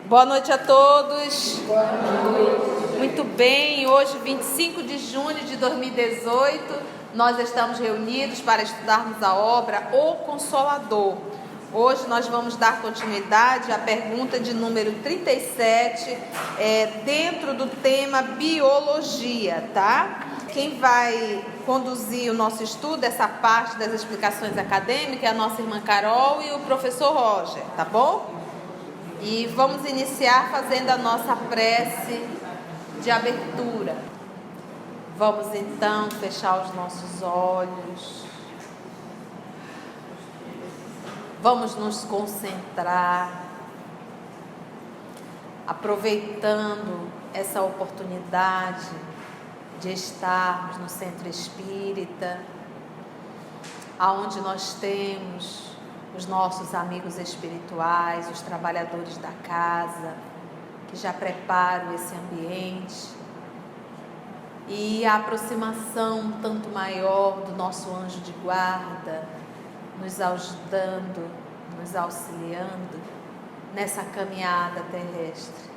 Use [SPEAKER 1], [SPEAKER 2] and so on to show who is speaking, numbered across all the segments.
[SPEAKER 1] Boa noite a todos.
[SPEAKER 2] Boa noite.
[SPEAKER 1] Muito bem, hoje 25 de junho de 2018, nós estamos reunidos para estudarmos a obra O Consolador. Hoje nós vamos dar continuidade à pergunta de número 37, dentro do tema biologia, tá? Quem vai conduzir o nosso estudo, essa parte das explicações acadêmicas, é a nossa irmã Carol e o professor Roger, tá bom? E vamos iniciar fazendo a nossa prece de abertura. Vamos então fechar os nossos olhos. Vamos nos concentrar, aproveitando essa oportunidade de estarmos no centro espírita, aonde nós temos os nossos amigos espirituais, os trabalhadores da casa, que já preparam esse ambiente, e a aproximação tanto maior do nosso anjo de guarda, nos ajudando, nos auxiliando nessa caminhada terrestre.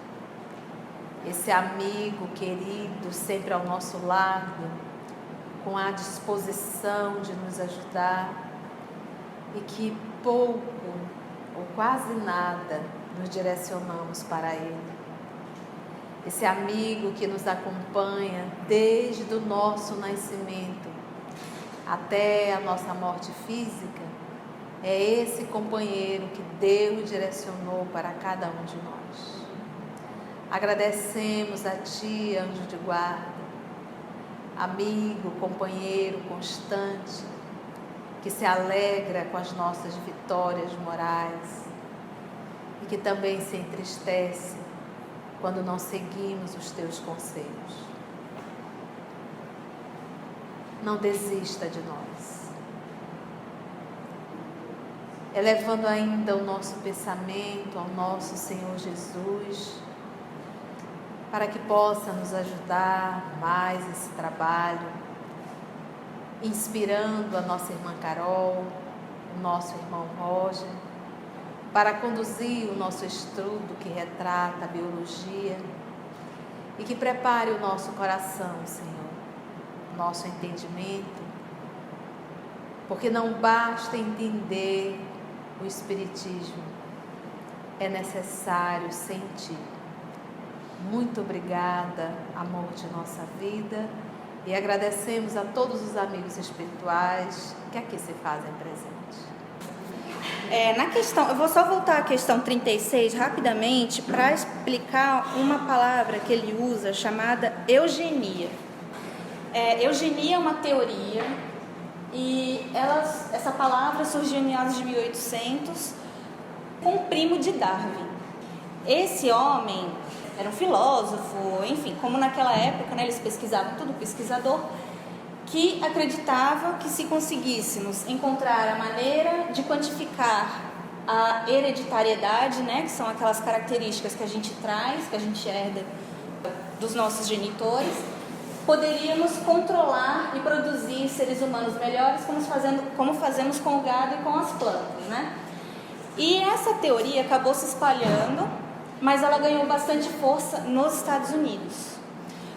[SPEAKER 1] Esse amigo querido sempre ao nosso lado, com a disposição de nos ajudar, e que pouco ou quase nada nos direcionamos para ele. Esse amigo que nos acompanha desde o nosso nascimento até a nossa morte física, é esse companheiro que Deus direcionou para cada um de nós. Agradecemos a Ti, anjo de guarda, amigo, companheiro constante, que se alegra com as nossas vitórias morais e que também se entristece quando não seguimos os Teus conselhos. Não desista de nós. Elevando ainda o nosso pensamento ao nosso Senhor Jesus, para que possa nos ajudar mais esse trabalho, inspirando a nossa irmã Carol, o nosso irmão Roger, para conduzir o nosso estudo que retrata a biologia e que prepare o nosso coração, Senhor, nosso entendimento, porque não basta entender o Espiritismo, é necessário sentir. Muito obrigada, amor de nossa vida, e agradecemos a todos os amigos espirituais que aqui se fazem presentes.
[SPEAKER 2] Na questão, eu vou só voltar à questão 36 rapidamente para explicar uma palavra que ele usa chamada eugenia. Eugenia é uma teoria e essa palavra surgiu em meados de 1800 com o primo de Darwin. Esse homem era um filósofo, enfim, como naquela época, né, eles pesquisavam, tudo pesquisador, que acreditava que se conseguíssemos encontrar a maneira de quantificar a hereditariedade, né, que são aquelas características que a gente traz, que a gente herda dos nossos genitores, poderíamos controlar e produzir seres humanos melhores, como fazemos com o gado e com as plantas, né? E essa teoria acabou se espalhando, mas ela ganhou bastante força nos Estados Unidos.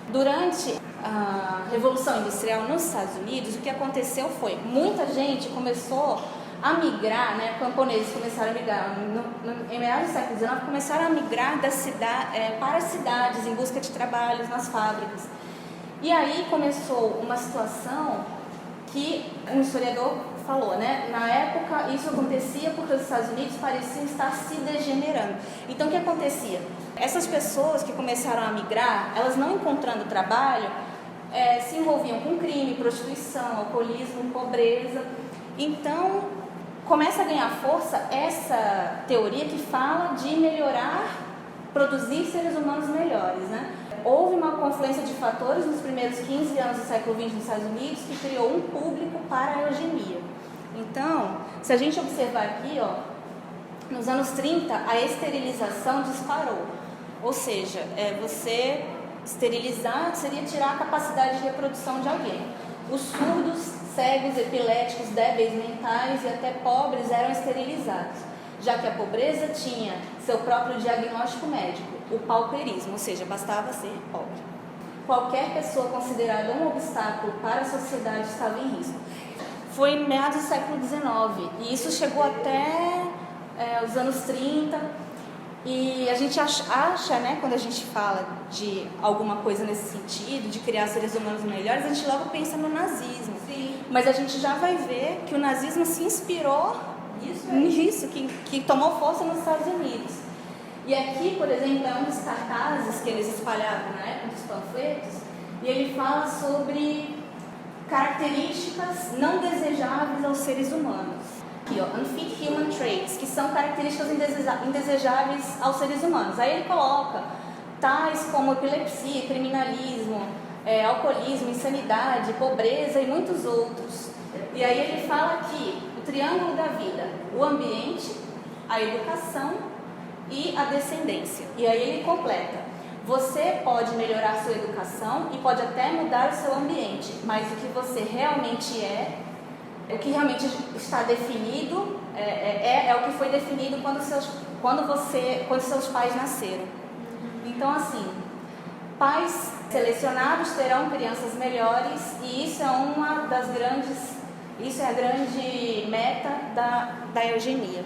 [SPEAKER 2] Durante a Revolução Industrial nos Estados Unidos, o que aconteceu foi, muita gente começou a migrar, né, camponeses começaram a migrar, em meados do século XIX, começaram a migrar para as cidades em busca de trabalhos nas fábricas. E aí começou uma situação que um historiador falou, né? Na época isso acontecia porque os Estados Unidos pareciam estar se degenerando. Então o que acontecia? Essas pessoas que começaram a migrar, elas não encontrando trabalho, se envolviam com crime, prostituição, alcoolismo, pobreza. Então começa a ganhar força essa teoria que fala de melhorar, produzir seres humanos melhores, né? Houve uma confluência de fatores nos primeiros 15 anos do século XX nos Estados Unidos que criou um público para a eugenia. Então, se a gente observar aqui, ó, nos anos 30, a esterilização disparou. Ou seja, você esterilizar seria tirar a capacidade de reprodução de alguém. Os surdos, cegos, epiléticos, débeis mentais e até pobres eram esterilizados. já que a pobreza tinha seu próprio diagnóstico médico, o pauperismo, ou seja, bastava ser pobre. Qualquer pessoa considerada um obstáculo para a sociedade estava em risco. Foi em meados do século XIX, e isso chegou até os anos 30, e a gente acha, né, quando a gente fala de alguma coisa nesse sentido, de criar seres humanos melhores, a gente logo pensa no nazismo.
[SPEAKER 1] Sim.
[SPEAKER 2] Mas a gente já vai ver que o nazismo se inspirou nisso, que tomou força nos Estados Unidos. E aqui, por exemplo, é um dos cartazes que eles espalhavam na época dos panfletos, e ele fala sobre características não desejáveis aos seres humanos. Aqui, ó, unfit human traits, que são características indesejáveis aos seres humanos. Aí ele coloca tais como epilepsia, criminalismo, alcoolismo, insanidade, pobreza e muitos outros. E aí ele fala aqui o triângulo da vida: o ambiente, a educação e a descendência. E aí ele completa: você pode melhorar sua educação e pode até mudar o seu ambiente, mas o que você realmente o que realmente está definido é o que foi definido quando seus pais nasceram. Então, assim, pais selecionados terão crianças melhores, e isso é a grande meta da eugenia.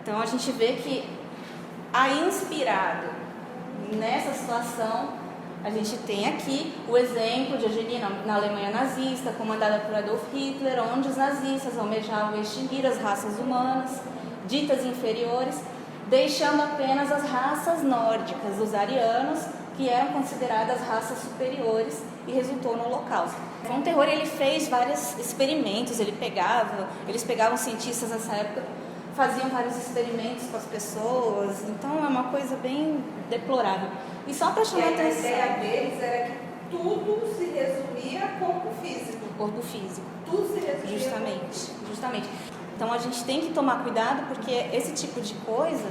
[SPEAKER 2] Então a gente vê que, aí inspirado nessa situação, a gente tem aqui o exemplo de eugenia na Alemanha nazista, comandada por Adolf Hitler, onde os nazistas almejavam extinguir as raças humanas, ditas inferiores, deixando apenas as raças nórdicas, os arianos, que eram consideradas raças superiores, e resultou no Holocausto. Foi um terror. Ele fez vários experimentos, eles pegavam cientistas nessa época, faziam vários experimentos com as pessoas, então é uma coisa bem deplorável. E só para chamar a atenção...
[SPEAKER 3] A ideia deles era que tudo se resumia ao corpo físico.
[SPEAKER 2] Corpo físico.
[SPEAKER 3] Tudo se resumia
[SPEAKER 2] Justamente. Então a gente tem que tomar cuidado, porque esse tipo de coisa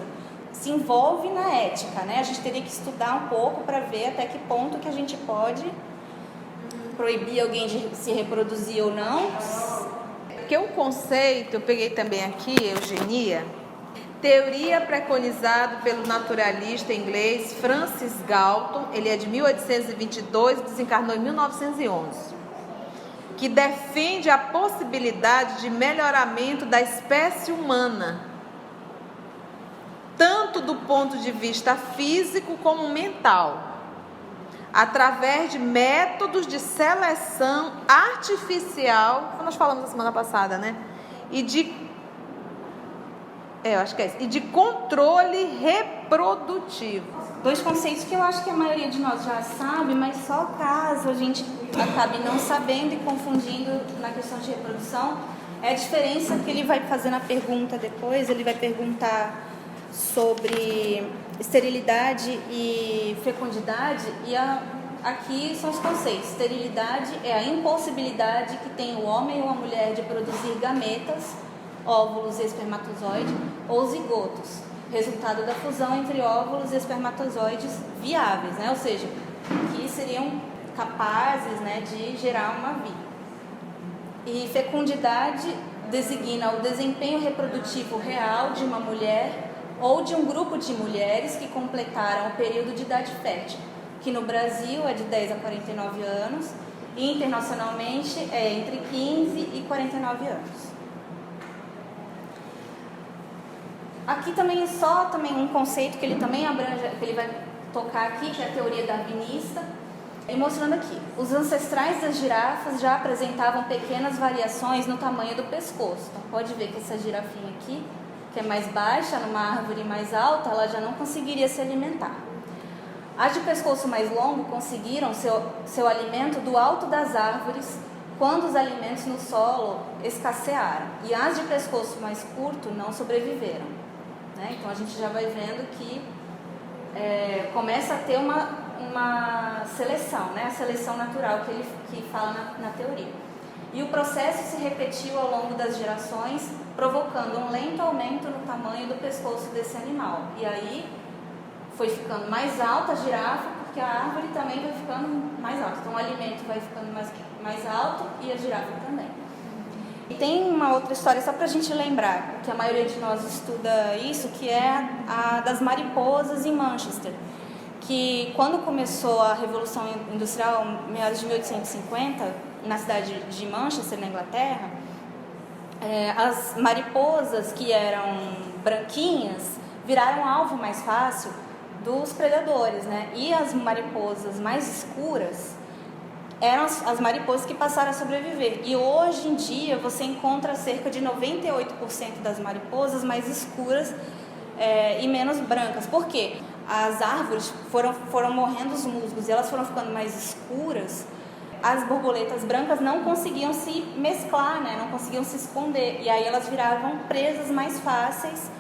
[SPEAKER 2] se envolve na ética, né? A gente teria que estudar um pouco para ver até que ponto que a gente pode proibir alguém de se reproduzir ou não.
[SPEAKER 1] Porque o conceito, eu peguei também aqui, eugenia, teoria preconizada pelo naturalista inglês Francis Galton, ele é de 1822 e desencarnou em 1911, que defende a possibilidade de melhoramento da espécie humana, tanto do ponto de vista físico como mental, através de métodos de seleção artificial, como nós falamos na semana passada, né? E de controle reprodutivo.
[SPEAKER 2] Dois conceitos que eu acho que a maioria de nós já sabe, mas só caso a gente acabe não sabendo e confundindo na questão de reprodução, é a diferença que ele vai fazer na pergunta depois. Ele vai perguntar sobre esterilidade e fecundidade, e aqui são os conceitos. Esterilidade é a impossibilidade que tem o homem ou a mulher de produzir gametas, óvulos e espermatozoide, ou zigotos, resultado da fusão entre óvulos e espermatozoides viáveis, né? Ou seja, que seriam capazes, né, de gerar uma vida. E fecundidade designa o desempenho reprodutivo real de uma mulher ou de um grupo de mulheres que completaram o período de idade fértil, que no Brasil é de 10 a 49 anos e internacionalmente é entre 15 e 49 anos. Aqui também é só um conceito que ele também abrange, que ele vai tocar aqui, que é a teoria darwinista, e mostrando aqui, os ancestrais das girafas já apresentavam pequenas variações no tamanho do pescoço. Então pode ver que essa girafinha aqui, que é mais baixa, numa árvore mais alta, ela já não conseguiria se alimentar. As de pescoço mais longo conseguiram seu alimento do alto das árvores quando os alimentos no solo escassearam. E as de pescoço mais curto não sobreviveram, né? Então a gente já vai vendo que começa a ter uma seleção, né? A seleção natural que ele fala na teoria. E o processo se repetiu ao longo das gerações, provocando um lento aumento no tamanho do pescoço desse animal. E aí foi ficando mais alta a girafa, porque a árvore também vai ficando mais alta. Então o alimento vai ficando mais alto e a girafa também. E tem uma outra história, só para a gente lembrar, que a maioria de nós estuda isso, que é a das mariposas em Manchester. Que quando começou a Revolução Industrial, meados de 1850, na cidade de Manchester, na Inglaterra, as mariposas que eram branquinhas viraram alvo mais fácil dos predadores, né? E as mariposas mais escuras eram as mariposas que passaram a sobreviver. E hoje em dia você encontra cerca de 98% das mariposas mais escuras e menos brancas. Por quê? As árvores foram morrendo os musgos e elas foram ficando mais escuras. As borboletas brancas não conseguiam se mesclar, né? Não conseguiam se esconder. E aí elas viravam presas mais fáceis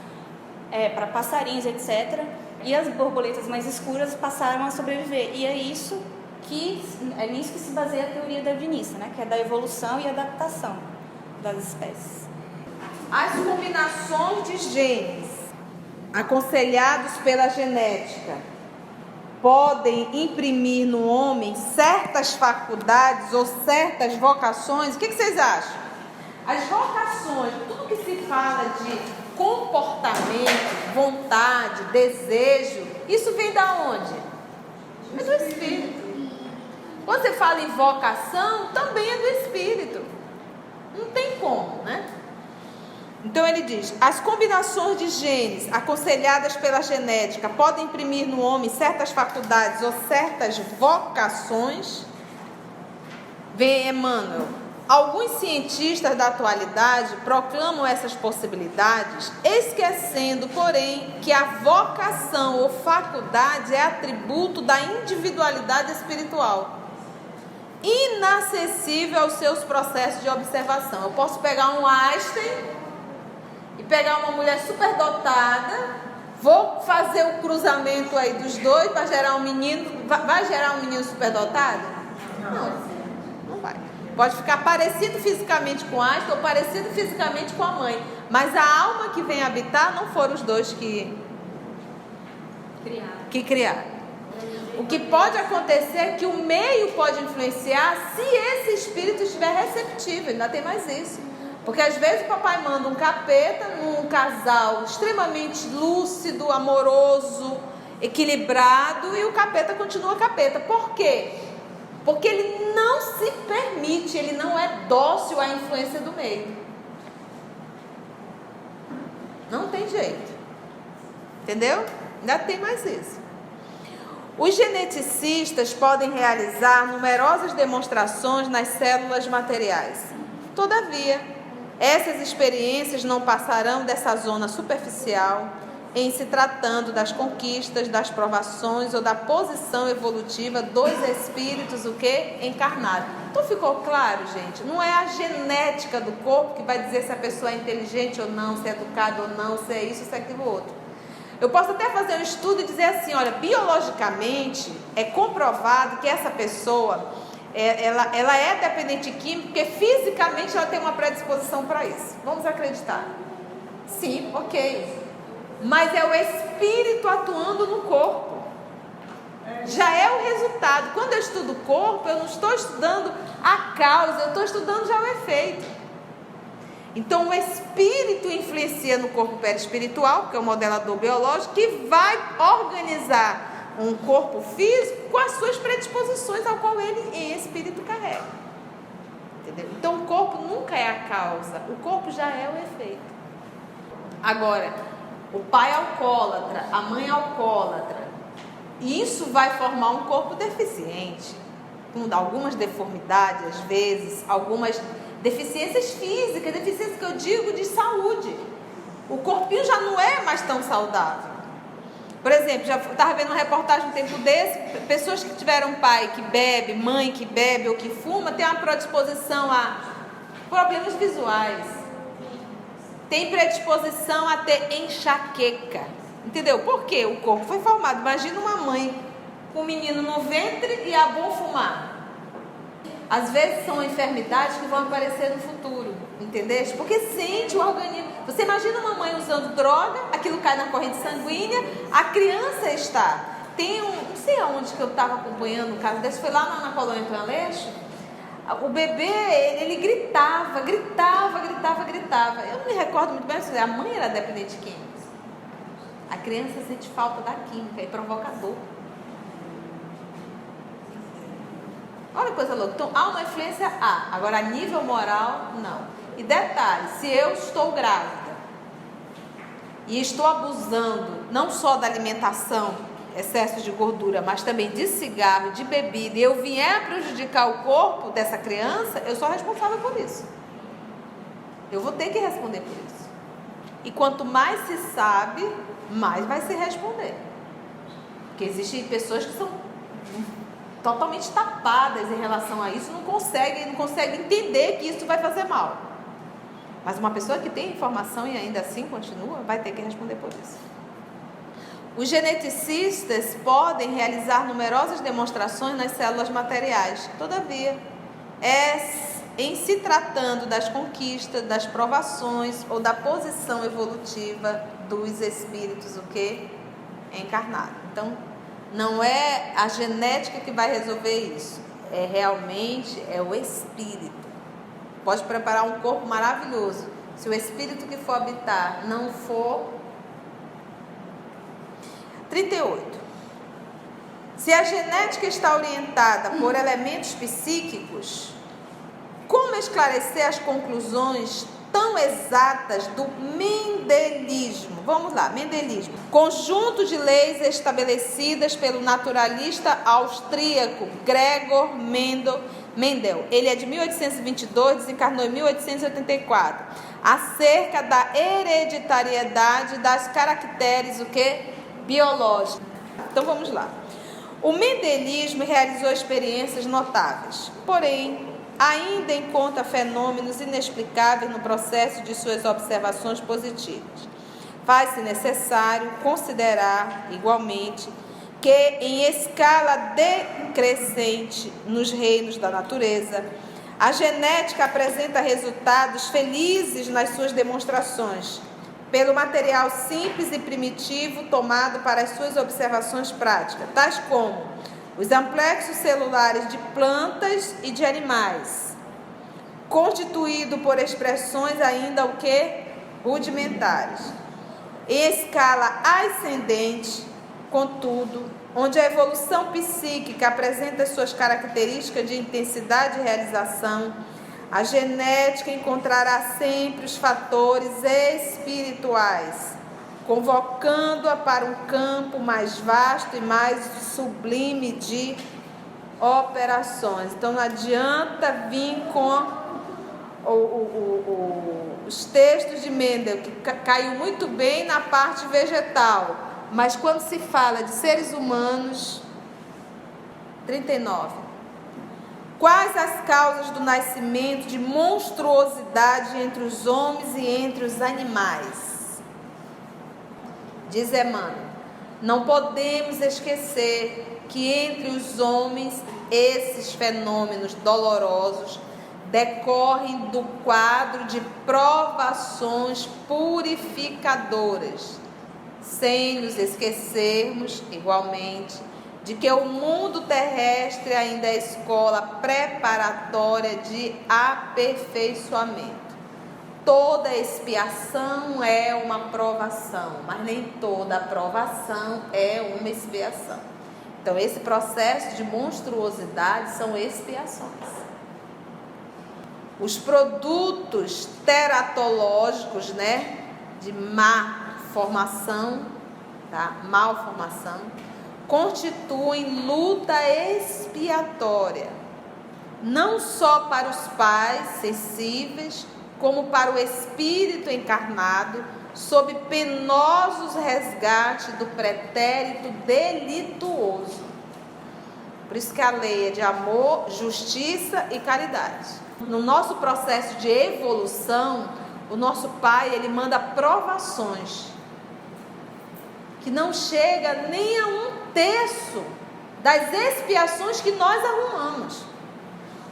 [SPEAKER 2] para passarinhos, etc. E as borboletas mais escuras passaram a sobreviver. E é nisso que se baseia a teoria darwinista, né? Que é da evolução e adaptação das espécies.
[SPEAKER 3] As combinações de genes aconselhados pela genética podem imprimir no homem certas faculdades ou certas vocações. O que vocês acham? As vocações, tudo que se fala de comportamento, vontade, desejo, isso vem da onde? É do espírito. Quando você fala em vocação, também é do espírito. Não tem como, né? Então ele diz, as combinações de genes aconselhadas pela genética podem imprimir no homem certas faculdades ou certas vocações. Vem Emmanuel. Alguns cientistas da atualidade proclamam essas possibilidades, esquecendo, porém, que a vocação ou faculdade é atributo da individualidade espiritual, inacessível aos seus processos de observação. Eu posso pegar um Einstein e pegar uma mulher superdotada, vou fazer o cruzamento aí dos dois para gerar um menino. Vai gerar um menino superdotado? Não vai. Pode ficar parecido fisicamente com Einstein ou parecido fisicamente com a mãe, mas a alma que vem habitar não foram os dois que criaram. O que pode acontecer é que o meio pode influenciar se esse espírito estiver receptivo. Ainda tem mais isso. Porque às vezes o papai manda um capeta num casal extremamente lúcido, amoroso, equilibrado, e o capeta continua capeta. Por quê? Porque ele não se permite, ele não é dócil à influência do meio. Não tem jeito. Entendeu? Ainda tem mais isso. Os geneticistas podem realizar numerosas demonstrações nas células materiais. Todavia, essas experiências não passarão dessa zona superficial em se tratando das conquistas, das provações ou da posição evolutiva dos espíritos, o que? Encarnados. Então ficou claro, gente? Não é a genética do corpo que vai dizer se a pessoa é inteligente ou não, se é educada ou não, se é isso, se é aquilo outro. Eu posso até fazer um estudo e dizer assim, olha, biologicamente é comprovado que essa pessoa, ela é dependente química, porque fisicamente ela tem uma predisposição para isso. Vamos acreditar? Sim, ok. Mas é o espírito atuando no corpo. Já é o resultado. Quando eu estudo o corpo, eu não estou estudando a causa, eu estou estudando já o efeito. Então o espírito influencia no corpo perispiritual, que é o modelador biológico, que vai organizar um corpo físico com as suas predisposições ao qual ele em espírito carrega. Entendeu? Então o corpo nunca é a causa, o corpo já é o efeito. Agora, o pai alcoólatra, a mãe alcoólatra, isso vai formar um corpo deficiente, com algumas deformidades às vezes, algumas deficiências físicas, deficiências que eu digo de saúde. O corpinho já não é mais tão saudável. Por exemplo, já estava vendo uma reportagem um tempo desse, pessoas que tiveram pai que bebe, mãe que bebe ou que fuma, tem uma predisposição a problemas visuais, tem predisposição a ter enxaqueca, entendeu? Por quê? O corpo foi formado. Imagina uma mãe com um menino no ventre e a bom fumar. Às vezes são enfermidades que vão aparecer no futuro, entendeu? Porque sente o organismo. Você imagina uma mãe usando droga, aquilo cai na corrente sanguínea, a criança está. Tem não sei aonde que eu estava acompanhando um caso desse, foi lá na colônia Antônio Aleixo. O bebê, ele gritava. Eu não me recordo muito bem, a mãe era dependente de químicos. A criança sente falta da química e provocador. Olha que coisa louca. Então, há uma influência, agora a nível moral, não. E detalhe, se eu estou grávida e estou abusando não só da alimentação, excesso de gordura, mas também de cigarro, de bebida, e eu vier a prejudicar o corpo dessa criança, eu sou responsável por isso. Eu vou ter que responder por isso. E quanto mais se sabe, mais vai se responder. Porque existem pessoas que são totalmente tapadas em relação a isso, não conseguem entender que isso vai fazer mal. Mas uma pessoa que tem informação e ainda assim continua, vai ter que responder por isso. Os geneticistas podem realizar numerosas demonstrações nas células materiais. Todavia, em se tratando das conquistas, das provações ou da posição evolutiva dos espíritos, encarnados. Então, não é a genética que vai resolver isso. Realmente o espírito. Pode preparar um corpo maravilhoso. Se o espírito que for habitar não for... 38. Se a genética está orientada por elementos psíquicos, como esclarecer as conclusões tão exatas do mendelismo? Vamos lá, mendelismo. Conjunto de leis estabelecidas pelo naturalista austríaco Gregor Mendel. Ele é de 1822, desencarnou em 1884. Acerca da hereditariedade das caracteres, biológicas. Então vamos lá. O mendelismo realizou experiências notáveis, porém ainda encontra fenômenos inexplicáveis no processo de suas observações positivas. Faz-se necessário considerar, igualmente, que em escala decrescente nos reinos da natureza, a genética apresenta resultados felizes nas suas demonstrações, pelo material simples e primitivo tomado para as suas observações práticas, tais como os amplexos celulares de plantas e de animais, constituído por expressões ainda rudimentares. Em escala ascendente, contudo, onde a evolução psíquica apresenta suas características de intensidade e realização, a genética encontrará sempre os fatores espirituais, convocando-a para um campo mais vasto e mais sublime de operações. Então não adianta vir com os textos de Mendel, que caiu muito bem na parte vegetal, mas quando se fala de seres humanos, 39. Quais as causas do nascimento de monstruosidade entre os homens e entre os animais? Diz Emmanuel, não podemos esquecer que entre os homens esses fenômenos dolorosos decorrem do quadro de provações purificadoras, sem nos esquecermos, igualmente, de que o mundo terrestre ainda é escola preparatória de aperfeiçoamento. Toda expiação é uma provação, mas nem toda provação é uma expiação. Então, esse processo de monstruosidade são expiações. Os produtos teratológicos, de má formação, malformação, constituem luta expiatória, não só para os pais sensíveis, como para o espírito encarnado, sob penosos resgates do pretérito delituoso. Por isso que a lei é de amor, justiça e caridade. No nosso processo de evolução, o nosso Pai, ele manda provações, que não chega nem a 1/3 das expiações que nós arrumamos.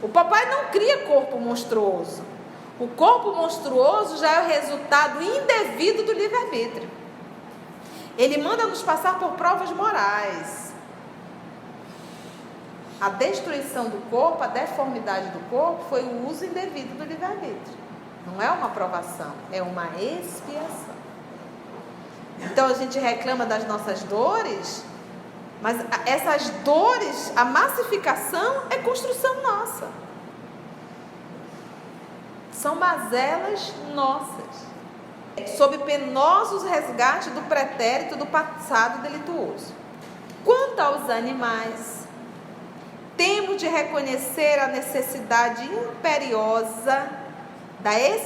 [SPEAKER 3] O papai não cria corpo monstruoso. O corpo monstruoso já é o resultado indevido do livre-arbítrio. Ele manda nos passar por provas morais. A destruição do corpo, a deformidade do corpo, foi o uso indevido do livre-arbítrio. Não é uma aprovação, é uma expiação. Então a gente reclama das nossas dores, mas essas dores, a massificação é construção nossa. São mazelas nossas, sob penosos resgates do pretérito do passado delituoso. Quanto aos animais, temos de reconhecer a necessidade imperiosa das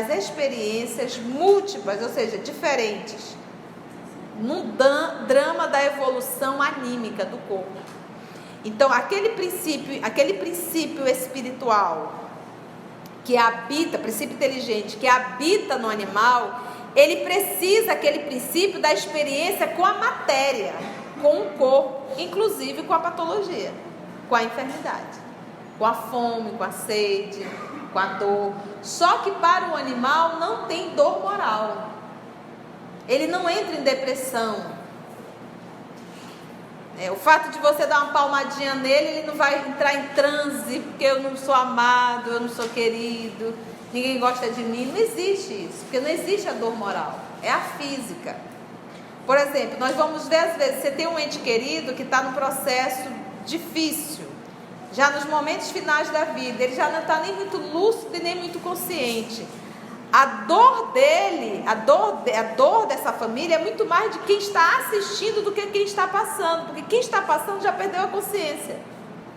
[SPEAKER 3] experiências múltiplas, ou seja, diferentes, num drama da evolução anímica do corpo. Então, aquele princípio espiritual que habita, princípio inteligente, que habita no animal, ele precisa, aquele princípio, da experiência com a matéria, com o corpo, inclusive com a patologia, com a enfermidade, com a fome, com a sede, com a dor. Só que para o animal não tem dor moral. Ele não entra em depressão. O fato de você dar uma palmadinha nele, ele não vai entrar em transe, porque eu não sou amado, eu não sou querido, ninguém gosta de mim. Não existe isso, porque não existe a dor moral, é a física. Por exemplo, nós vamos ver às vezes, você tem um ente querido que está num processo difícil, já nos momentos finais da vida, ele já não está nem muito lúcido e nem muito consciente. A dor dele, a dor dessa família é muito mais de quem está assistindo do que quem está passando, porque quem está passando já perdeu a consciência.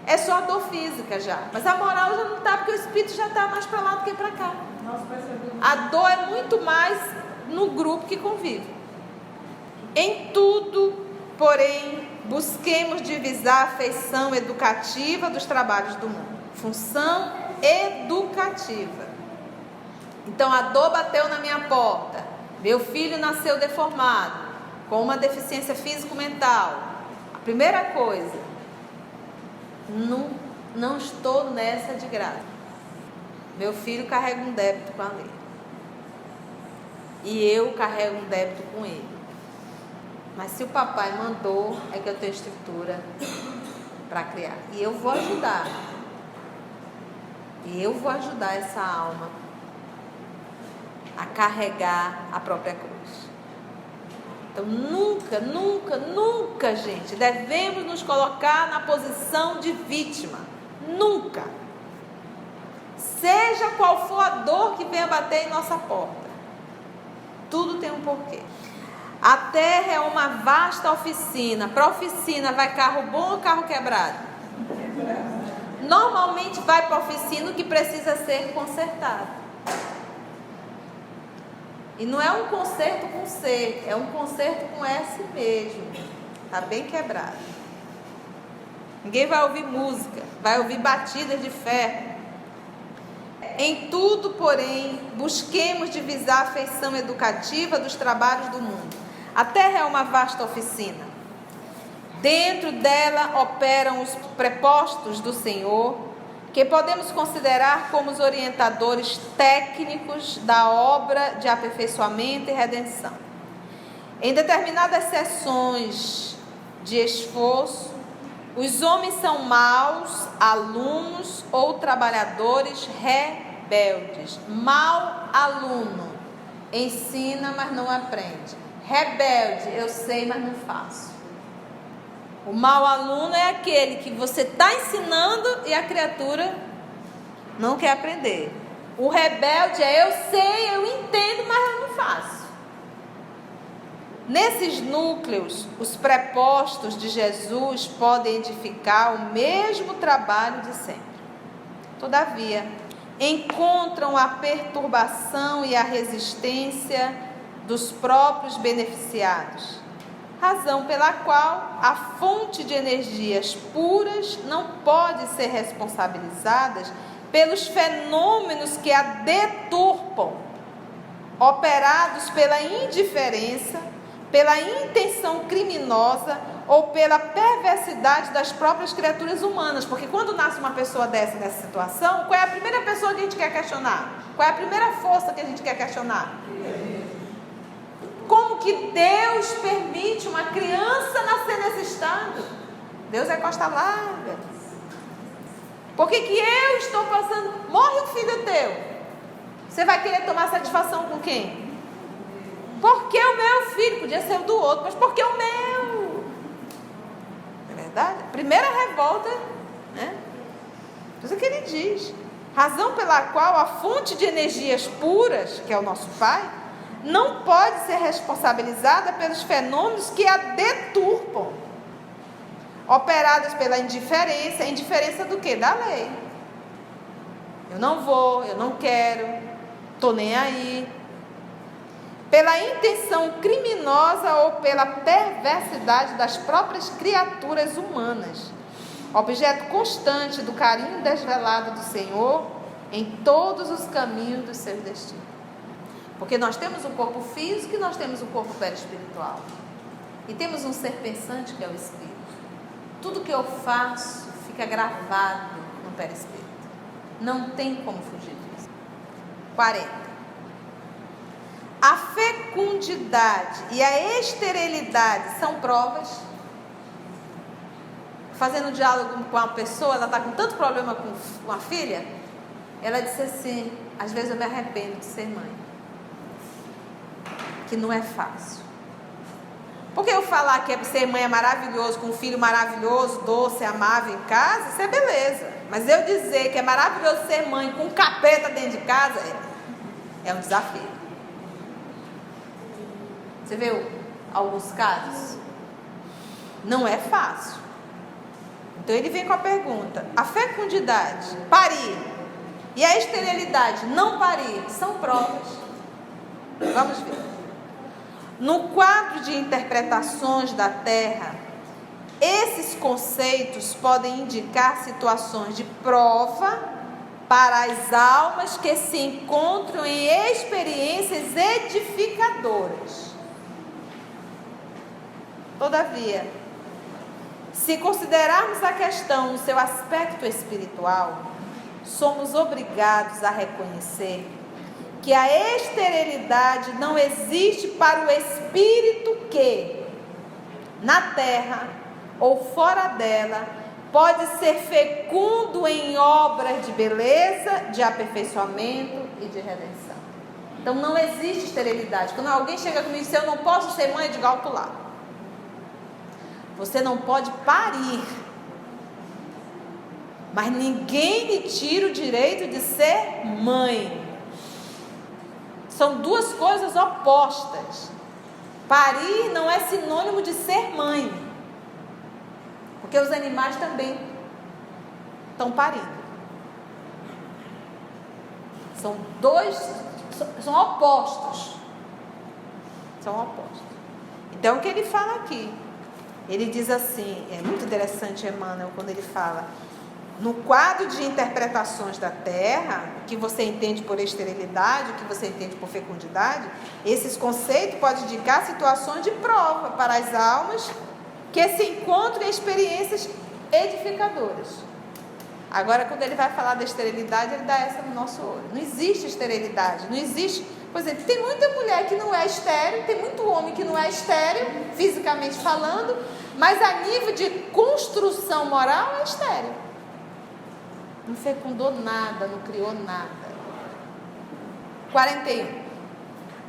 [SPEAKER 3] É só a dor física já, mas a moral já não está, porque o espírito já está mais para lá do que para cá. A dor é muito mais no grupo que convive. Em tudo, porém, busquemos divisar a feição educativa dos trabalhos do mundo. Função educativa. Então, a dor bateu na minha porta, meu filho nasceu deformado, com uma deficiência físico-mental. A primeira coisa, não estou nessa de graça. Meu filho carrega um débito com a lei. E eu carrego um débito com ele. Mas se o papai mandou, é que eu tenho estrutura para criar. E eu vou ajudar. E eu vou ajudar essa alma a carregar a própria cruz. Então, nunca, gente, devemos nos colocar na posição de vítima. Nunca. Seja qual for a dor que venha bater em nossa porta. Tudo tem um porquê. A terra é uma vasta oficina. Para oficina vai carro bom ou carro quebrado? Normalmente vai para a oficina o que precisa ser consertado. E não é um conserto com C, é um conserto com S mesmo. Está bem quebrado. Ninguém vai ouvir música, vai ouvir batidas de ferro. Em tudo, porém, busquemos divisar a feição educativa dos trabalhos do mundo. A terra é uma vasta oficina. Dentro dela operam os prepostos do Senhor, que podemos considerar como os orientadores técnicos da obra de aperfeiçoamento e redenção. Em determinadas sessões de esforço, os homens são maus alunos ou trabalhadores rebeldes. Mau aluno, ensina, mas não aprende. Rebelde, eu sei, mas não faço. O mau aluno é aquele que você está ensinando e a criatura não quer aprender. O rebelde é eu sei, eu entendo, mas eu não faço. Nesses núcleos, os prepostos de Jesus podem edificar o mesmo trabalho de sempre. Todavia, encontram a perturbação e a resistência dos próprios beneficiados, razão pela qual a fonte de energias puras não pode ser responsabilizada pelos fenômenos que a deturpam, operados pela indiferença, pela intenção criminosa ou pela perversidade das próprias criaturas humanas. Porque quando nasce uma pessoa nessa situação, qual é a primeira pessoa que a gente quer questionar? Qual é a primeira força que a gente quer questionar? Como que Deus permite uma criança nascer nesse estado? Deus é costa larga. Por que eu estou passando? Morre um filho teu. Você vai querer tomar satisfação com quem? Porque o meu filho, podia ser o do outro, mas porque o meu. Não é verdade? Primeira revolta, né? Isso é que ele diz. Razão pela qual a fonte de energias puras, que é o nosso Pai, não pode ser responsabilizada pelos fenômenos que a deturpam, operados pela indiferença. Indiferença do quê? Da lei. Eu não vou, eu não quero, estou nem aí. Pela intenção criminosa ou pela perversidade das próprias criaturas humanas, objeto constante do carinho desvelado do Senhor em todos os caminhos dos seus destinos. Porque nós temos um corpo físico e nós temos um corpo perispiritual. E temos um ser pensante que é o Espírito. Tudo que eu faço fica gravado no perispírito. Não tem como fugir disso. 40. A fecundidade e a esterilidade são provas. Fazendo diálogo com uma pessoa, ela está com tanto problema com a filha, ela disse assim: às vezes eu me arrependo de ser mãe, que não é fácil. Porque eu falar que ser mãe é maravilhoso, com um filho maravilhoso, doce, amável em casa, isso é beleza. Mas eu dizer que é maravilhoso ser mãe com um capeta dentro de casa, é um desafio. Você viu alguns casos? Não é fácil. Então ele vem com a pergunta: a fecundidade, parir, e a esterilidade, não parir, são provas. Vamos ver. No quadro de interpretações da Terra, esses conceitos podem indicar situações de prova para as almas que se encontram em experiências edificadoras. Todavia, se considerarmos a questão no seu aspecto espiritual, somos obrigados a reconhecer que a esterilidade não existe para o espírito que, na terra ou fora dela, pode ser fecundo em obras de beleza, de aperfeiçoamento e de redenção. Então não existe esterilidade. Quando alguém chega comigo e diz: eu não posso ser mãe, eu digo: alto lá. Você não pode parir, mas ninguém lhe tira o direito de ser mãe. São duas coisas opostas. Parir não é sinônimo de ser mãe, porque os animais também estão parindo. São opostos. São opostos. Então o que ele fala aqui? Ele diz assim, é muito interessante Emmanuel quando ele fala: no quadro de interpretações da Terra, o que você entende por esterilidade, o que você entende por fecundidade, esses conceitos podem indicar situações de prova para as almas que se encontram em experiências edificadoras. Agora, quando ele vai falar da esterilidade, ele dá essa no nosso olho. Não existe esterilidade, não existe. Por exemplo, tem muita mulher que não é estéril, tem muito homem que não é estéril, fisicamente falando, mas a nível de construção moral é estéril. Não fecundou nada, não criou nada. 41.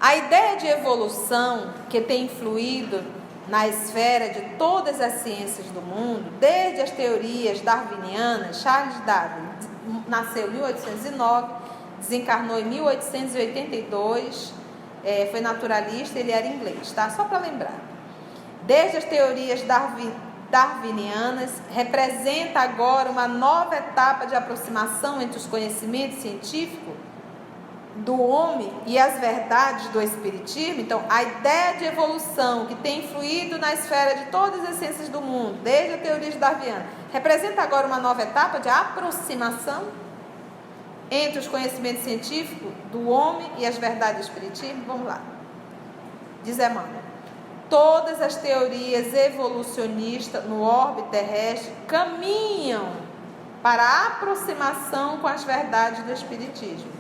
[SPEAKER 3] A ideia de evolução que tem influído na esfera de todas as ciências do mundo, desde as teorias darwinianas. Charles Darwin nasceu em 1809, desencarnou em 1882, foi naturalista, ele era inglês, tá? Só para lembrar. Desde as teorias darwinianas, representa agora uma nova etapa de aproximação entre os conhecimentos científicos do homem e as verdades do espiritismo. Então, a ideia de evolução que tem influído na esfera de todas as ciências do mundo, desde a teoria darwiniana, representa agora uma nova etapa de aproximação entre os conhecimentos científicos do homem e as verdades do espiritismo. Vamos lá. Diz Emmanuel: todas as teorias evolucionistas no orbe terrestre caminham para a aproximação com as verdades do espiritismo,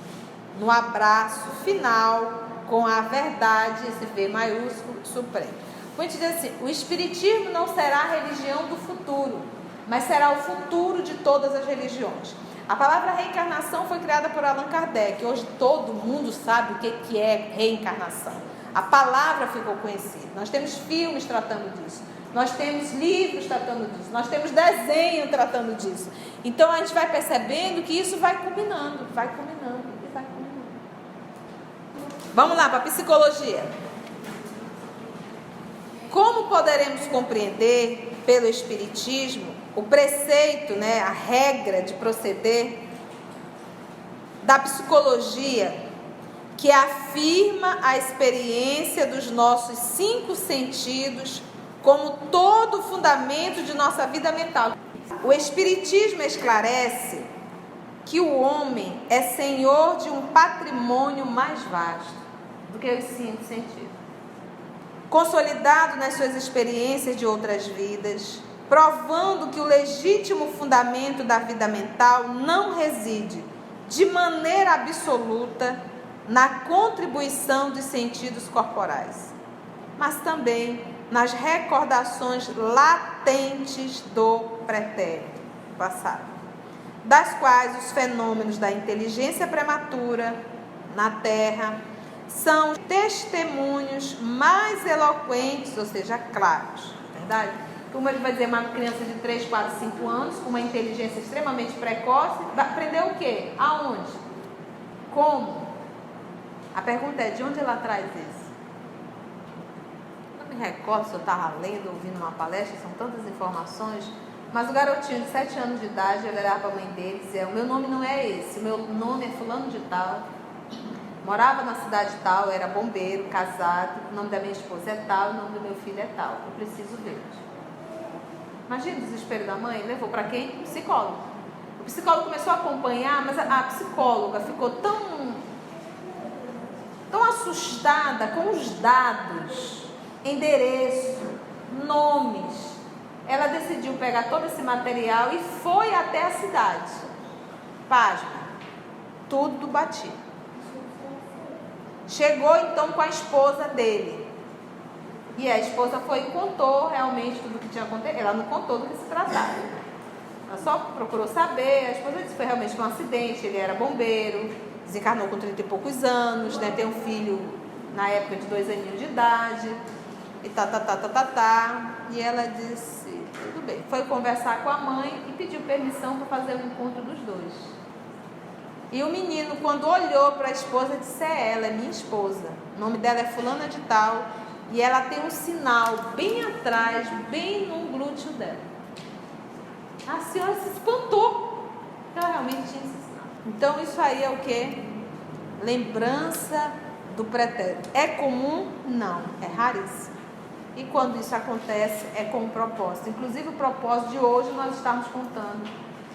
[SPEAKER 3] no abraço final com a verdade, esse V maiúsculo, supremo. Quando a gente diz assim, o espiritismo não será a religião do futuro, mas será o futuro de todas as religiões. A palavra reencarnação foi criada por Allan Kardec. Hoje todo mundo sabe o que é reencarnação. A palavra ficou conhecida. Nós temos filmes tratando disso. Nós temos livros tratando disso. Nós temos desenho tratando disso. Então a gente vai percebendo que isso vai culminando. Vamos lá para a psicologia. Como poderemos compreender pelo espiritismo o preceito, a regra de proceder da psicologia que afirma a experiência dos nossos 5 sentidos como todo o fundamento de nossa vida mental? O espiritismo esclarece que o homem é senhor de um patrimônio mais vasto do que os 5 sentidos, consolidado nas suas experiências de outras vidas, provando que o legítimo fundamento da vida mental não reside de maneira absoluta na contribuição dos sentidos corporais, mas também nas recordações latentes do pretérito passado, das quais os fenômenos da inteligência prematura na Terra são testemunhos mais eloquentes, ou seja, claros, verdade? Como ele vai dizer, uma criança de 3, 4, 5 anos, com uma inteligência extremamente precoce, vai aprender o quê? Aonde? Como? A pergunta é, de onde ela traz isso? Não me recordo se eu estava lendo, ouvindo uma palestra, são tantas informações, mas o garotinho de 7 anos de idade, ele olhava para a mãe dele e dizia, o meu nome não é esse, o meu nome é fulano de tal, morava na cidade tal, era bombeiro, casado, o nome da minha esposa é tal, o nome do meu filho é tal, eu preciso deles. Imagina o desespero da mãe, levou para quem? Psicólogo. O psicólogo começou a acompanhar, mas a psicóloga ficou tão assustada com os dados, endereço, nomes. Ela decidiu pegar todo esse material e foi até a cidade. Pasma, tudo batido. Chegou então com a esposa dele. E a esposa foi e contou realmente tudo o que tinha acontecido. Ela não contou do que se tratava. Ela só procurou saber. A esposa disse que foi realmente um acidente. Ele era bombeiro, desencarnou com 30 e poucos anos, tem um filho na época de 2 aninhos de idade. E E ela disse, tudo bem. Foi conversar com a mãe e pediu permissão para fazer o encontro dos dois. E o menino, quando olhou para a esposa, disse, ela é minha esposa. O nome dela é fulana de tal. E ela tem um sinal bem atrás, bem no glúteo dela. A senhora se espantou. Ela realmente tinha esse sinal. Então isso aí é o quê? Lembrança do pretérito. É comum? Não. É raríssimo. E quando isso acontece, é com um propósito. Inclusive o propósito de hoje nós estamos contando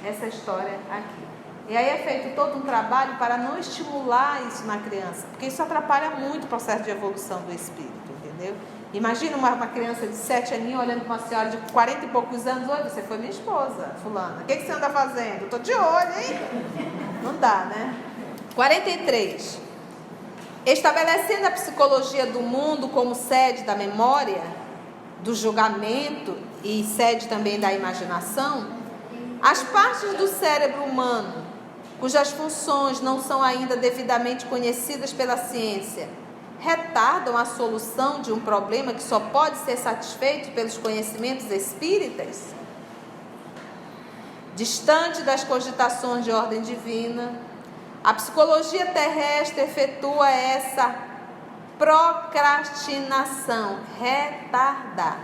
[SPEAKER 3] essa história aqui. E aí é feito todo um trabalho para não estimular isso na criança, porque isso atrapalha muito o processo de evolução do espírito, entendeu? Imagina uma criança de 7 aninhos olhando para uma senhora de 40 e poucos anos, oi, você foi minha esposa, fulana, o que você anda fazendo? Estou de olho, hein? Não dá, né? 43. Estabelecendo a psicologia do mundo como sede da memória, do julgamento e sede também da imaginação, as partes do cérebro humano cujas funções não são ainda devidamente conhecidas pela ciência, retardam a solução de um problema que só pode ser satisfeito pelos conhecimentos espíritas? Distante das cogitações de ordem divina, a psicologia terrestre efetua essa procrastinação, retardar,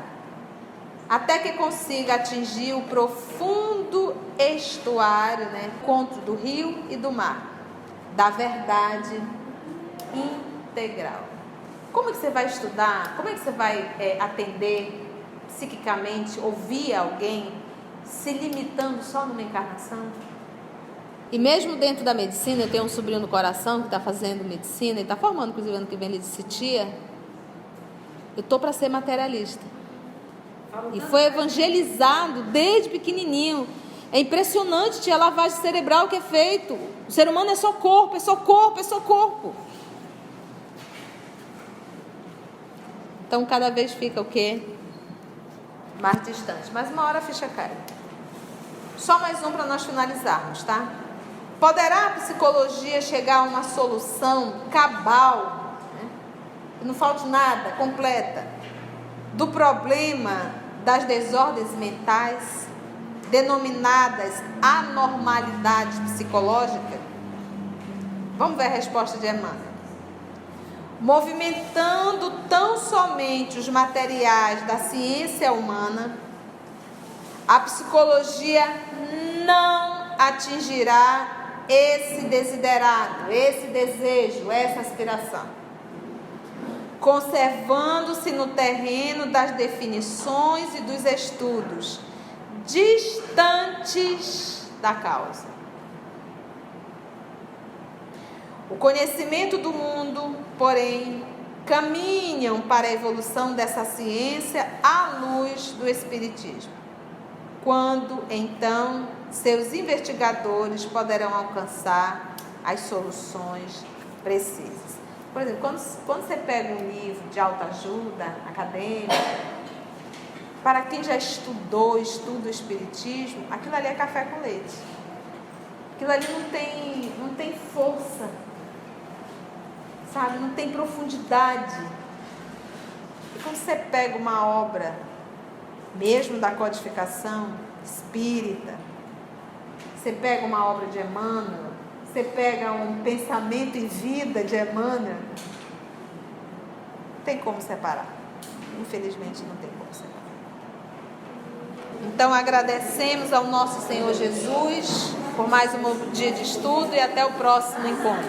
[SPEAKER 3] até que consiga atingir o profundo estuário, encontro do rio e do mar, da verdade integral. Como é que você vai estudar? Como é que você vai atender psiquicamente, ouvir alguém se limitando só numa encarnação? E mesmo dentro da medicina, eu tenho um sobrinho no coração que está fazendo medicina e está formando, inclusive, ano que vem, ele disse, tia, eu estou para ser materialista. E foi evangelizado desde pequenininho. É impressionante, tia, a lavagem cerebral que é feito. O ser humano é só corpo, é só corpo, é só corpo. Então, cada vez fica o quê? Mais distante. Mas uma hora a ficha cai. Só mais um para nós finalizarmos, tá? Poderá a psicologia chegar a uma solução cabal, né? Que não falte nada, completa, do problema das desordens mentais, denominadas anormalidade psicológica? Vamos ver a resposta de Emmanuel. Movimentando tão somente os materiais da ciência humana, a psicologia não atingirá esse desiderado, esse desejo, essa aspiração, conservando-se no terreno das definições e dos estudos, distantes da causa. O conhecimento do mundo, porém, caminham para a evolução dessa ciência à luz do Espiritismo, quando, então, seus investigadores poderão alcançar as soluções precisas. Por exemplo, quando você pega um livro de autoajuda acadêmico, para quem já estuda o Espiritismo, aquilo ali é café com leite. Aquilo ali não tem força, sabe? Não tem profundidade. E quando você pega uma obra, mesmo da codificação espírita, você pega uma obra de Emmanuel, você pega um pensamento e vida de Emmanuel, não tem como separar. Infelizmente não tem como separar. Então agradecemos ao nosso Senhor Jesus por mais um dia de estudo e até o próximo encontro.